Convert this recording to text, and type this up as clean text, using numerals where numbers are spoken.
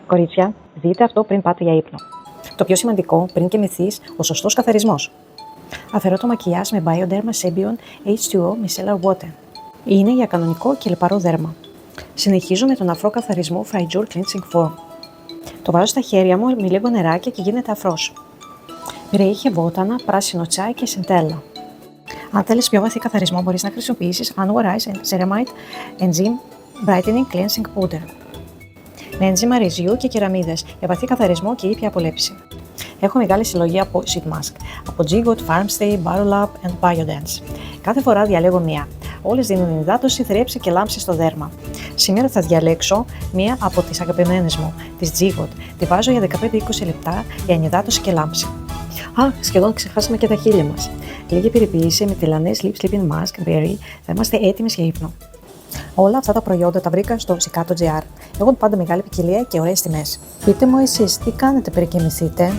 Κορίτσια, δείτε αυτό πριν πάτε για ύπνο. Το πιο σημαντικό πριν κοιμηθείς, ο σωστός καθαρισμός. Αφαιρώ το μακιγιάζ με Bioderma Sembion H2O Micellar Water. Είναι για κανονικό και λιπαρό δέρμα. Συνεχίζω με τον αφρό καθαρισμό Fraijour Cleansing Foam. Το βάζω στα χέρια μου με λίγο νεράκι και γίνεται αφρός. Περιέχει βότανα, πράσινο τσάι και σεντέλα. Αν θέλεις πιο βαθύ καθαρισμό, μπορείς να χρησιμοποιήσεις Anwar Ice and Ceramide Enzyme Brightening Cleansing Powder. Με ένζημα ρυζιού και κεραμίδες για βαθύ καθαρισμό και ήπια απολέψη. Έχω μεγάλη συλλογή από sheet mask, από G-Goat, Farmstay, Barolab and Biodance. Κάθε φορά διαλέγω μία. Όλες δίνουν ενυδάτωση, θρέψη και λάμψη στο δέρμα. Σήμερα θα διαλέξω μία από τις αγαπημένες μου, της G-Goat. Τη βάζω για 15-20 λεπτά για ενυδάτωση και λάμψη. Σχεδόν ξεχάσαμε και τα χείλη μας. Λίγη περιποίηση με τηλανές Lip Sleeping Mask Berry, θα είμαστε έτοιμοι για ύπνο. Όλα αυτά τα προϊόντα τα βρήκα στο Cicato.gr. Έχουν πάντα μεγάλη ποικιλία και ωραίες τιμές. Πείτε μου εσείς τι κάνετε πριν κοιμηθείτε.